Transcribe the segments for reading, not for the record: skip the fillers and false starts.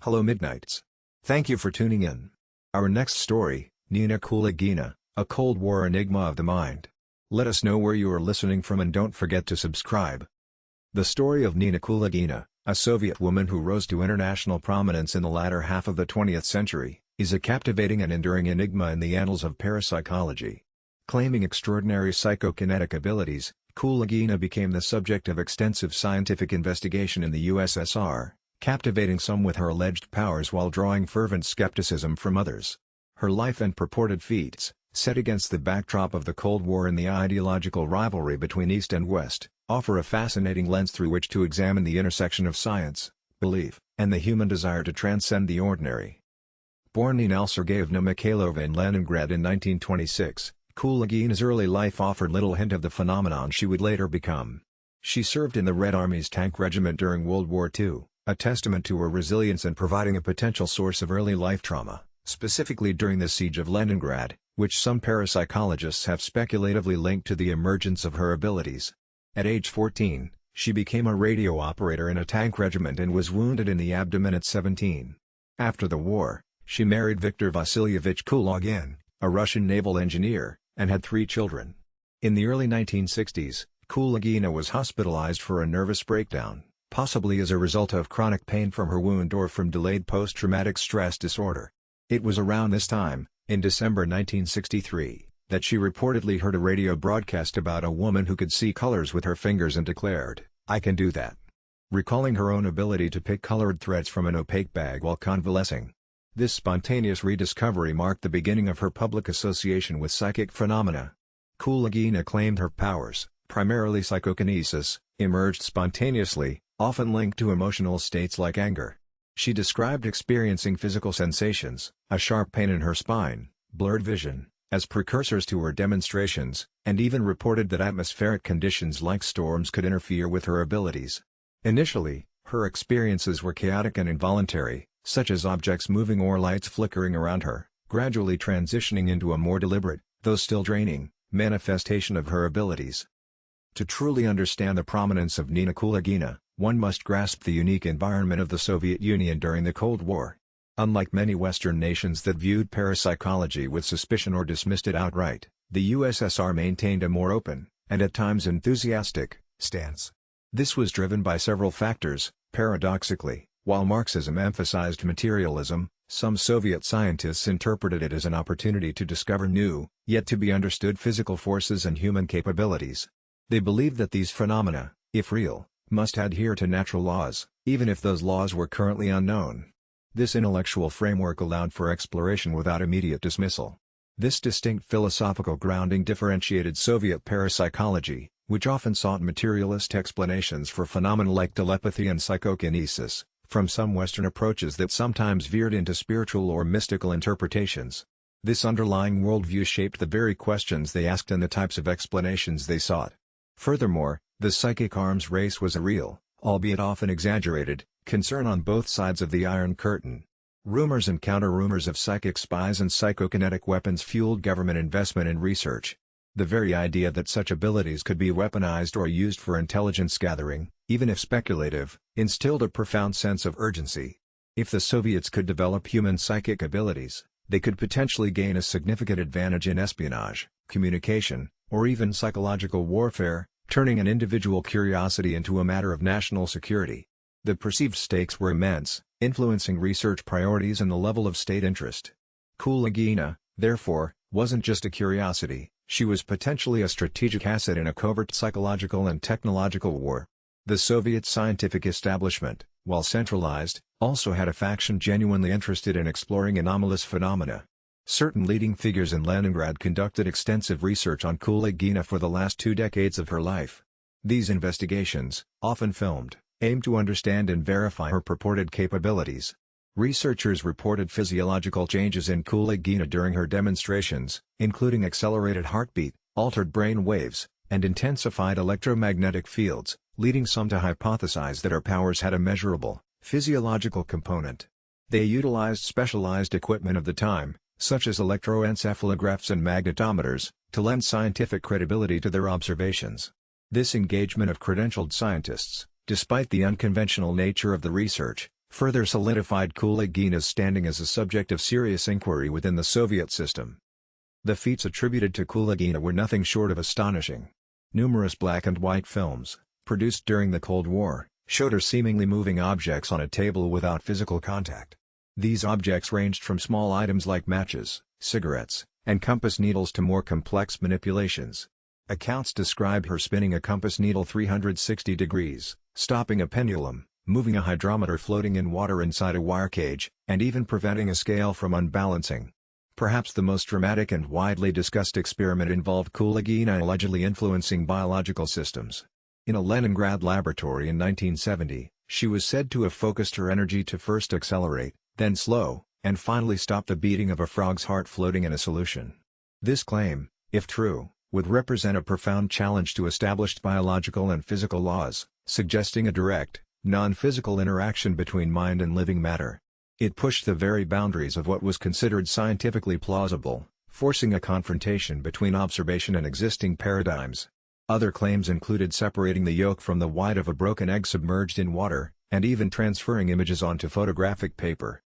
Hello Midnights. Thank you for tuning in. Our next story, Nina Kulagina, a Cold War enigma of the mind. Let us know where you are listening from and don't forget to subscribe. The story of Nina Kulagina, a Soviet woman who rose to international prominence in the latter half of the 20th century, is a captivating and enduring enigma in the annals of parapsychology. Claiming extraordinary psychokinetic abilities, Kulagina became the subject of extensive scientific investigation in the USSR, captivating some with her alleged powers while drawing fervent skepticism from others. Her life and purported feats, set against the backdrop of the Cold War and the ideological rivalry between East and West, offer a fascinating lens through which to examine the intersection of science, belief, and the human desire to transcend the ordinary. Born Nina Sergeyevna Mikhailovna in Leningrad in 1926, Kulagina's early life offered little hint of the phenomenon she would later become. She served in the Red Army's tank regiment during World War II, a testament to her resilience and providing a potential source of early life trauma, specifically during the siege of Leningrad, which some parapsychologists have speculatively linked to the emergence of her abilities. At age 14, she became a radio operator in a tank regiment and was wounded in the abdomen at 17. After the war, she married Viktor Vasilyevich Kulagin, a Russian naval engineer, and had 3 children. In the early 1960s, Kulagina was hospitalized for a nervous breakdown, possibly as a result of chronic pain from her wound or from delayed post-traumatic stress disorder. It was around this time, in December 1963, that she reportedly heard a radio broadcast about a woman who could see colors with her fingers and declared, "I can do that," recalling her own ability to pick colored threads from an opaque bag while convalescing. This spontaneous rediscovery marked the beginning of her public association with psychic phenomena. Kulagina claimed her powers, primarily psychokinesis, emerged spontaneously, often linked to emotional states like anger. She described experiencing physical sensations, a sharp pain in her spine, blurred vision, as precursors to her demonstrations, and even reported that atmospheric conditions like storms could interfere with her abilities. Initially, her experiences were chaotic and involuntary, such as objects moving or lights flickering around her, gradually transitioning into a more deliberate, though still draining, manifestation of her abilities. To truly understand the prominence of Nina Kulagina, one must grasp the unique environment of the Soviet Union during the Cold War. Unlike many Western nations that viewed parapsychology with suspicion or dismissed it outright, the USSR maintained a more open, and at times enthusiastic, stance. This was driven by several factors. Paradoxically, while Marxism emphasized materialism, some Soviet scientists interpreted it as an opportunity to discover new, yet to be understood physical forces and human capabilities. They believed that these phenomena, if real, must adhere to natural laws, even if those laws were currently unknown. This intellectual framework allowed for exploration without immediate dismissal. This distinct philosophical grounding differentiated Soviet parapsychology, which often sought materialist explanations for phenomena like telepathy and psychokinesis, from some Western approaches that sometimes veered into spiritual or mystical interpretations. This underlying worldview shaped the very questions they asked and the types of explanations they sought. Furthermore, the psychic arms race was a real, albeit often exaggerated, concern on both sides of the Iron Curtain. Rumors and counter-rumors of psychic spies and psychokinetic weapons fueled government investment in research. The very idea that such abilities could be weaponized or used for intelligence gathering, even if speculative, instilled a profound sense of urgency. If the Soviets could develop human psychic abilities, they could potentially gain a significant advantage in espionage, communication, or even psychological warfare, turning an individual curiosity into a matter of national security. The perceived stakes were immense, influencing research priorities and the level of state interest. Kulagina, therefore, wasn't just a curiosity, she was potentially a strategic asset in a covert psychological and technological war. The Soviet scientific establishment, while centralized, also had a faction genuinely interested in exploring anomalous phenomena. Certain leading figures in Leningrad conducted extensive research on Kulagina for the last 2 decades of her life. These investigations, often filmed, aimed to understand and verify her purported capabilities. Researchers reported physiological changes in Kulagina during her demonstrations, including accelerated heartbeat, altered brain waves, and intensified electromagnetic fields, leading some to hypothesize that her powers had a measurable, physiological component. They utilized specialized equipment of the time, such as electroencephalographs and magnetometers, to lend scientific credibility to their observations. This engagement of credentialed scientists, despite the unconventional nature of the research, further solidified Kulagina's standing as a subject of serious inquiry within the Soviet system. The feats attributed to Kulagina were nothing short of astonishing. Numerous black and white films, produced during the Cold War, showed her seemingly moving objects on a table without physical contact. These objects ranged from small items like matches, cigarettes, and compass needles to more complex manipulations. Accounts describe her spinning a compass needle 360 degrees, stopping a pendulum, moving a hydrometer floating in water inside a wire cage, and even preventing a scale from unbalancing. Perhaps the most dramatic and widely discussed experiment involved Kulagina allegedly influencing biological systems. In a Leningrad laboratory in 1970, she was said to have focused her energy to first accelerate, then slow, and finally stop the beating of a frog's heart floating in a solution. This claim, if true, would represent a profound challenge to established biological and physical laws, suggesting a direct, non-physical interaction between mind and living matter. It pushed the very boundaries of what was considered scientifically plausible, forcing a confrontation between observation and existing paradigms. Other claims included separating the yolk from the white of a broken egg submerged in water, and even transferring images onto photographic paper.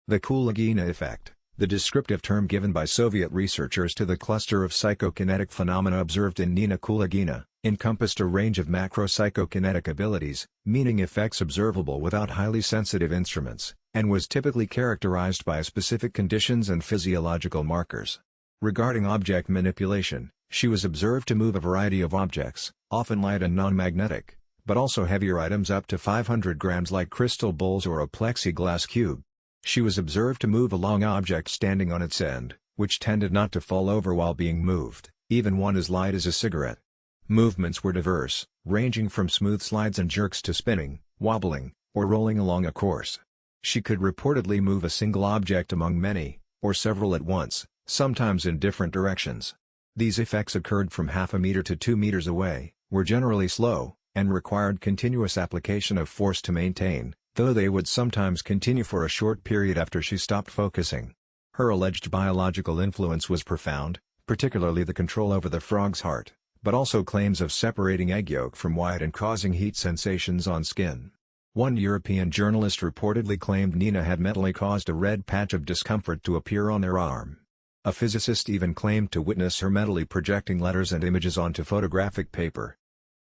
The Kulagina effect, the descriptive term given by Soviet researchers to the cluster of psychokinetic phenomena observed in Nina Kulagina, encompassed a range of macro-psychokinetic abilities, meaning effects observable without highly sensitive instruments, and was typically characterized by specific conditions and physiological markers. Regarding object manipulation, she was observed to move a variety of objects, often light and non-magnetic, but also heavier items up to 500 grams like crystal bowls or a plexiglass cube. She was observed to move a long object standing on its end, which tended not to fall over while being moved, even one as light as a cigarette. Movements were diverse, ranging from smooth slides and jerks to spinning, wobbling, or rolling along a course. She could reportedly move a single object among many, or several at once, sometimes in different directions. These effects occurred from half a meter to 2 meters away, were generally slow, and required continuous application of force to maintain, though they would sometimes continue for a short period after she stopped focusing. Her alleged biological influence was profound, particularly the control over the frog's heart, but also claims of separating egg yolk from white and causing heat sensations on skin. One European journalist reportedly claimed Nina had mentally caused a red patch of discomfort to appear on her arm. A physicist even claimed to witness her mentally projecting letters and images onto photographic paper.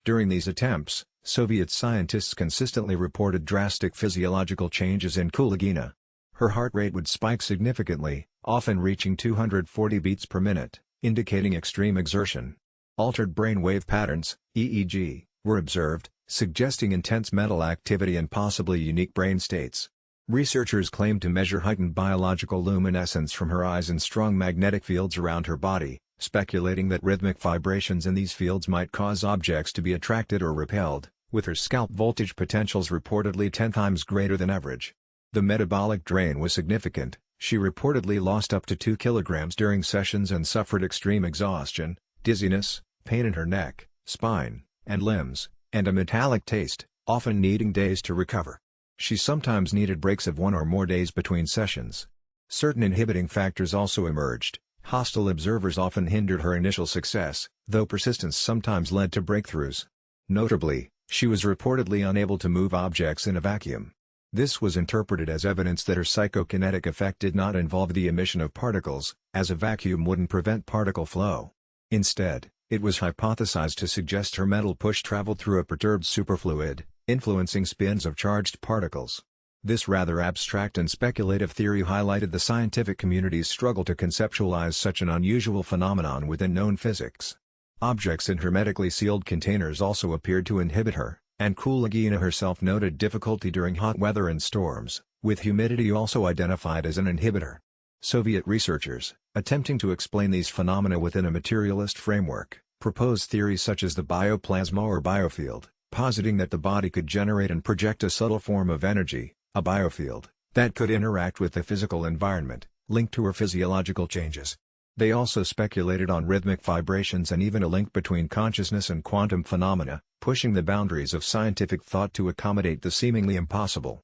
During these attempts, Soviet scientists consistently reported drastic physiological changes in Kulagina. Her heart rate would spike significantly, often reaching 240 beats per minute, indicating extreme exertion. Altered brain wave patterns, EEG, were observed, suggesting intense mental activity and possibly unique brain states. Researchers claimed to measure heightened biological luminescence from her eyes and strong magnetic fields around her body, speculating that rhythmic vibrations in these fields might cause objects to be attracted or repelled, with her scalp voltage potentials reportedly 10 times greater than average. The metabolic drain was significant. She reportedly lost up to 2 kilograms during sessions and suffered extreme exhaustion, dizziness, pain in her neck, spine, and limbs, and a metallic taste, often needing days to recover. She sometimes needed breaks of 1 or more days between sessions. Certain inhibiting factors also emerged. Hostile observers often hindered her initial success, though persistence sometimes led to breakthroughs. Notably, she was reportedly unable to move objects in a vacuum. This was interpreted as evidence that her psychokinetic effect did not involve the emission of particles, as a vacuum wouldn't prevent particle flow. Instead, it was hypothesized to suggest her mental push traveled through a perturbed superfluid, influencing spins of charged particles. This rather abstract and speculative theory highlighted the scientific community's struggle to conceptualize such an unusual phenomenon within known physics. Objects in hermetically sealed containers also appeared to inhibit her, and Kulagina herself noted difficulty during hot weather and storms, with humidity also identified as an inhibitor. Soviet researchers, attempting to explain these phenomena within a materialist framework, proposed theories such as the bioplasma or biofield, positing that the body could generate and project a subtle form of energy, a biofield, that could interact with the physical environment, linked to her physiological changes. They also speculated on rhythmic vibrations and even a link between consciousness and quantum phenomena, pushing the boundaries of scientific thought to accommodate the seemingly impossible.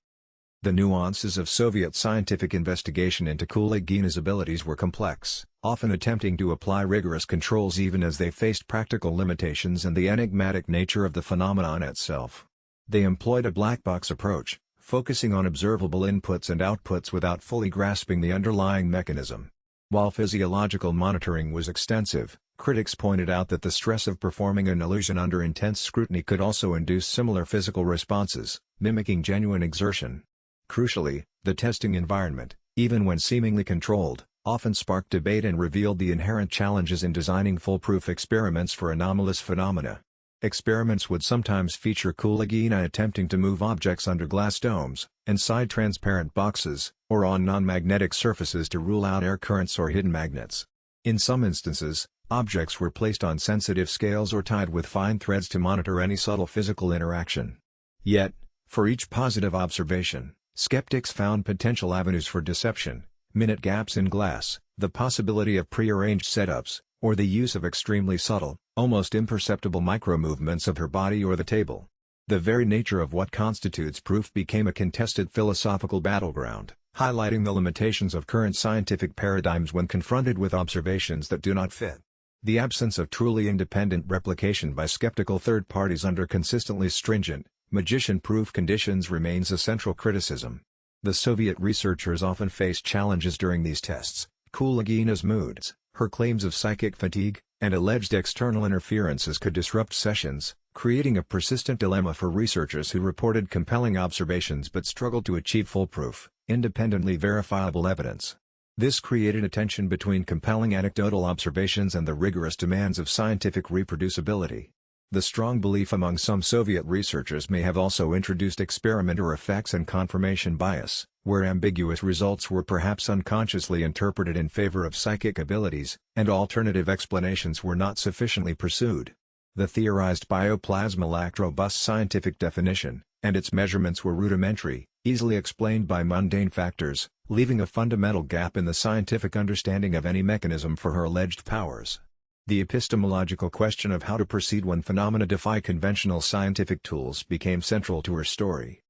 The nuances of Soviet scientific investigation into Kulagina's abilities were complex, often attempting to apply rigorous controls even as they faced practical limitations and the enigmatic nature of the phenomenon itself. They employed a black box approach, focusing on observable inputs and outputs without fully grasping the underlying mechanism. While physiological monitoring was extensive, critics pointed out that the stress of performing an illusion under intense scrutiny could also induce similar physical responses, mimicking genuine exertion. Crucially, the testing environment, even when seemingly controlled, often sparked debate and revealed the inherent challenges in designing foolproof experiments for anomalous phenomena. Experiments would sometimes feature Kulagina attempting to move objects under glass domes, inside transparent boxes, or on non-magnetic surfaces to rule out air currents or hidden magnets. In some instances, objects were placed on sensitive scales or tied with fine threads to monitor any subtle physical interaction. Yet, for each positive observation, skeptics found potential avenues for deception: minute gaps in glass, the possibility of prearranged setups, or the use of extremely subtle, almost imperceptible micromovements of her body or the table. The very nature of what constitutes proof became a contested philosophical battleground, highlighting the limitations of current scientific paradigms when confronted with observations that do not fit. The absence of truly independent replication by skeptical third parties under consistently stringent, magician-proof conditions remains a central criticism. The Soviet researchers often faced challenges during these tests: Kulagina's moods, her claims of psychic fatigue, and alleged external interferences could disrupt sessions, creating a persistent dilemma for researchers who reported compelling observations but struggled to achieve foolproof, independently verifiable evidence. This created a tension between compelling anecdotal observations and the rigorous demands of scientific reproducibility. The strong belief among some Soviet researchers may have also introduced experimenter effects and confirmation bias, where ambiguous results were perhaps unconsciously interpreted in favor of psychic abilities, and alternative explanations were not sufficiently pursued. The theorized bioplasma lacked robust scientific definition, and its measurements were rudimentary, easily explained by mundane factors, leaving a fundamental gap in the scientific understanding of any mechanism for her alleged powers. The epistemological question of how to proceed when phenomena defy conventional scientific tools became central to her story.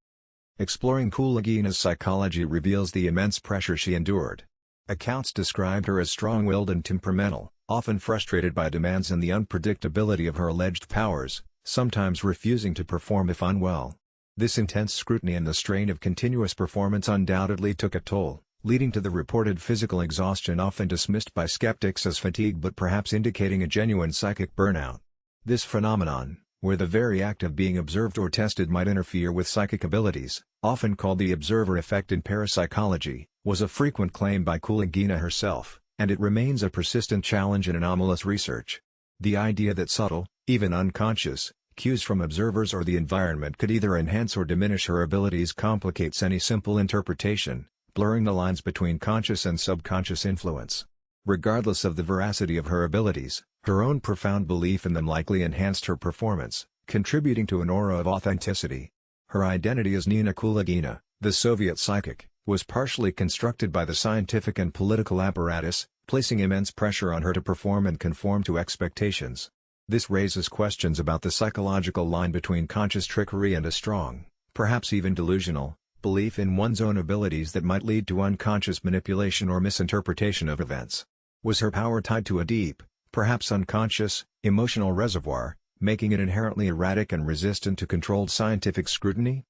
Exploring Kulagina's psychology reveals the immense pressure she endured. Accounts described her as strong-willed and temperamental, often frustrated by demands and the unpredictability of her alleged powers, sometimes refusing to perform if unwell. This intense scrutiny and the strain of continuous performance undoubtedly took a toll, leading to the reported physical exhaustion often dismissed by skeptics as fatigue but perhaps indicating a genuine psychic burnout. This phenomenon, where the very act of being observed or tested might interfere with psychic abilities, often called the observer effect in parapsychology, was a frequent claim by Kulagina herself, and it remains a persistent challenge in anomalous research. The idea that subtle, even unconscious, cues from observers or the environment could either enhance or diminish her abilities complicates any simple interpretation, blurring the lines between conscious and subconscious influence. Regardless of the veracity of her abilities, her own profound belief in them likely enhanced her performance, contributing to an aura of authenticity. Her identity as Nina Kulagina, the Soviet psychic, was partially constructed by the scientific and political apparatus, placing immense pressure on her to perform and conform to expectations. This raises questions about the psychological line between conscious trickery and a strong, perhaps even delusional, belief in one's own abilities that might lead to unconscious manipulation or misinterpretation of events. Was her power tied to a deep, perhaps unconscious, emotional reservoir, making it inherently erratic and resistant to controlled scientific scrutiny?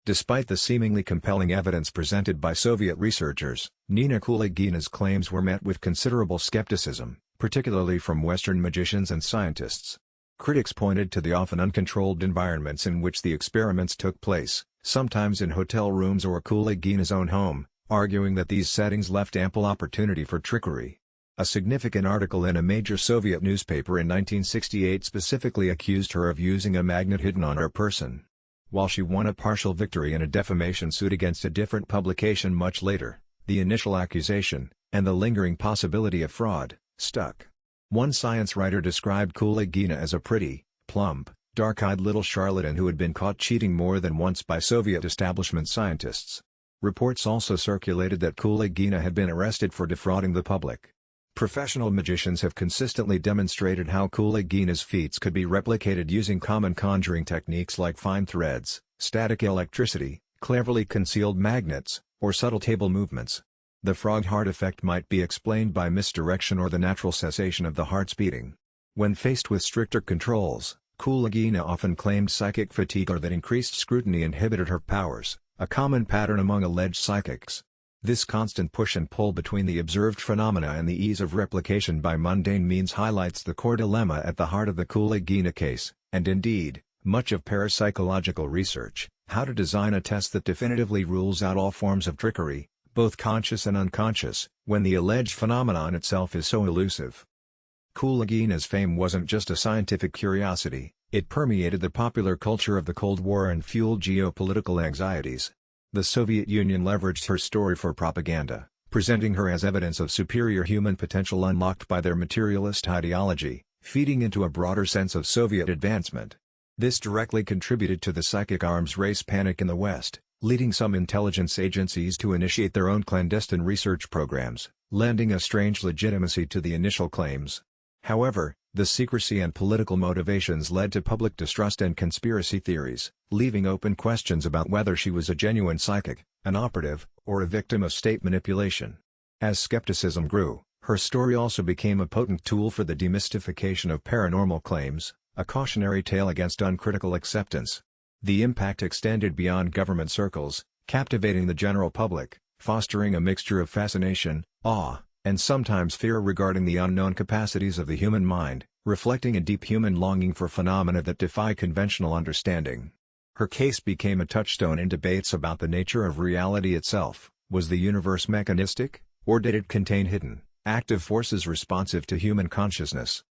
Despite the seemingly compelling evidence presented by Soviet researchers, Nina Kulagina's claims were met with considerable skepticism, particularly from Western magicians and scientists. Critics pointed to the often uncontrolled environments in which the experiments took place, sometimes in hotel rooms or Kulagina's own home, arguing that these settings left ample opportunity for trickery. A significant article in a major Soviet newspaper in 1968 specifically accused her of using a magnet hidden on her person. While she won a partial victory in a defamation suit against a different publication much later, the initial accusation, and the lingering possibility of fraud, stuck. One science writer described Kulagina as a pretty, plump, dark-eyed little charlatan who had been caught cheating more than once by Soviet establishment scientists. Reports also circulated that Kulagina had been arrested for defrauding the public. Professional magicians have consistently demonstrated how Kulagina's feats could be replicated using common conjuring techniques like fine threads, static electricity, cleverly concealed magnets, or subtle table movements. The frog heart effect might be explained by misdirection or the natural cessation of the heart's beating. When faced with stricter controls, Kulagina often claimed psychic fatigue or that increased scrutiny inhibited her powers, a common pattern among alleged psychics. This constant push and pull between the observed phenomena and the ease of replication by mundane means highlights the core dilemma at the heart of the Kulagina case, and indeed, much of parapsychological research: how to design a test that definitively rules out all forms of trickery, both conscious and unconscious, when the alleged phenomenon itself is so elusive. Kulagina's fame wasn't just a scientific curiosity, it permeated the popular culture of the Cold War and fueled geopolitical anxieties. The Soviet Union leveraged her story for propaganda, presenting her as evidence of superior human potential unlocked by their materialist ideology, feeding into a broader sense of Soviet advancement. This directly contributed to the psychic arms race panic in the West, leading some intelligence agencies to initiate their own clandestine research programs, lending a strange legitimacy to the initial claims. However, the secrecy and political motivations led to public distrust and conspiracy theories, leaving open questions about whether she was a genuine psychic, an operative, or a victim of state manipulation. As skepticism grew, her story also became a potent tool for the demystification of paranormal claims, a cautionary tale against uncritical acceptance. The impact extended beyond government circles, captivating the general public, fostering a mixture of fascination, awe, and sometimes fear regarding the unknown capacities of the human mind, reflecting a deep human longing for phenomena that defy conventional understanding. Her case became a touchstone in debates about the nature of reality itself. Was the universe mechanistic, or did it contain hidden, active forces responsive to human consciousness?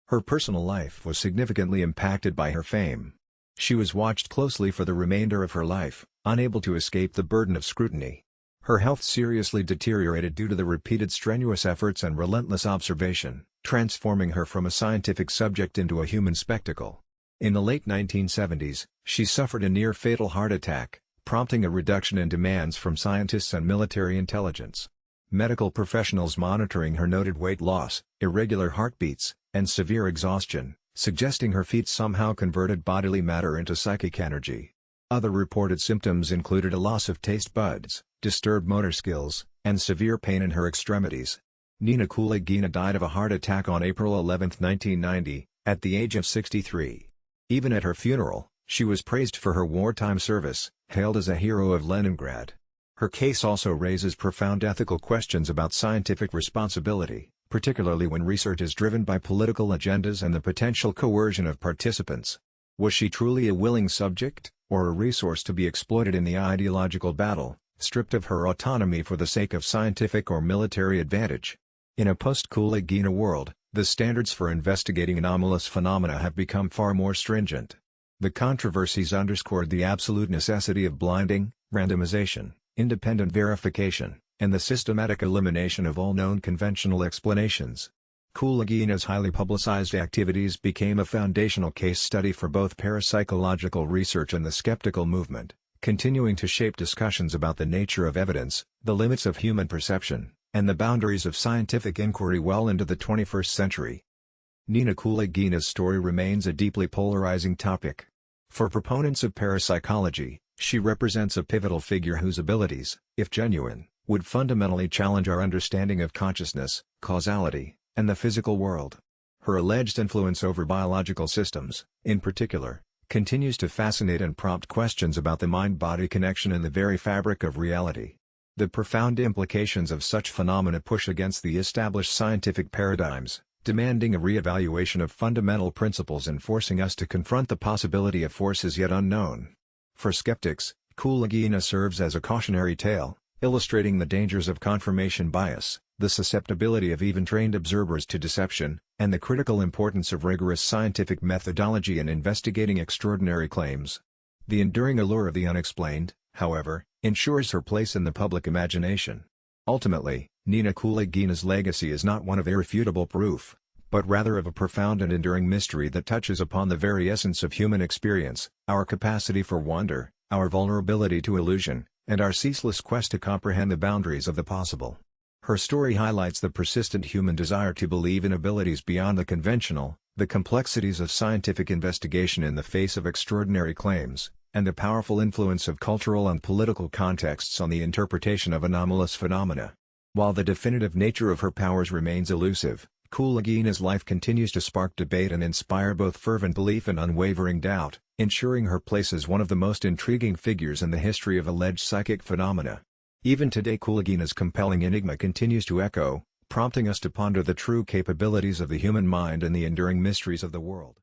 Her personal life was significantly impacted by her fame. She was watched closely for the remainder of her life, unable to escape the burden of scrutiny. Her health seriously deteriorated due to the repeated strenuous efforts and relentless observation, transforming her from a scientific subject into a human spectacle. In the late 1970s, she suffered a near-fatal heart attack, prompting a reduction in demands from scientists and military intelligence. Medical professionals monitoring her noted weight loss, irregular heartbeats, and severe exhaustion, suggesting her feat somehow converted bodily matter into psychic energy. Other reported symptoms included a loss of taste buds, disturbed motor skills, and severe pain in her extremities. Nina Kulagina died of a heart attack on April 11, 1990, at the age of 63. Even at her funeral, she was praised for her wartime service, hailed as a hero of Leningrad. Her case also raises profound ethical questions about scientific responsibility, particularly when research is driven by political agendas and the potential coercion of participants. Was she truly a willing subject, or a resource to be exploited in the ideological battle, stripped of her autonomy for the sake of scientific or military advantage? In a post-Kulagina world, the standards for investigating anomalous phenomena have become far more stringent. The controversies underscored the absolute necessity of blinding, randomization, independent verification, and the systematic elimination of all known conventional explanations. Kulagina's highly publicized activities became a foundational case study for both parapsychological research and the skeptical movement, continuing to shape discussions about the nature of evidence, the limits of human perception, and the boundaries of scientific inquiry well into the 21st century. Nina Kulagina's story remains a deeply polarizing topic. For proponents of parapsychology, she represents a pivotal figure whose abilities, if genuine, would fundamentally challenge our understanding of consciousness, causality, and the physical world. Her alleged influence over biological systems, in particular, continues to fascinate and prompt questions about the mind-body connection in the very fabric of reality. The profound implications of such phenomena push against the established scientific paradigms, demanding a re-evaluation of fundamental principles and forcing us to confront the possibility of forces yet unknown. For skeptics, Kulagina serves as a cautionary tale, illustrating the dangers of confirmation bias, the susceptibility of even trained observers to deception, and the critical importance of rigorous scientific methodology in investigating extraordinary claims. The enduring allure of the unexplained, however, ensures her place in the public imagination. Ultimately, Nina Kulagina's legacy is not one of irrefutable proof, but rather of a profound and enduring mystery that touches upon the very essence of human experience, our capacity for wonder, our vulnerability to illusion, and our ceaseless quest to comprehend the boundaries of the possible. Her story highlights the persistent human desire to believe in abilities beyond the conventional, the complexities of scientific investigation in the face of extraordinary claims, and the powerful influence of cultural and political contexts on the interpretation of anomalous phenomena. While the definitive nature of her powers remains elusive, Kulagina's life continues to spark debate and inspire both fervent belief and unwavering doubt, ensuring her place as one of the most intriguing figures in the history of alleged psychic phenomena. Even today, Kulagina's compelling enigma continues to echo, prompting us to ponder the true capabilities of the human mind and the enduring mysteries of the world.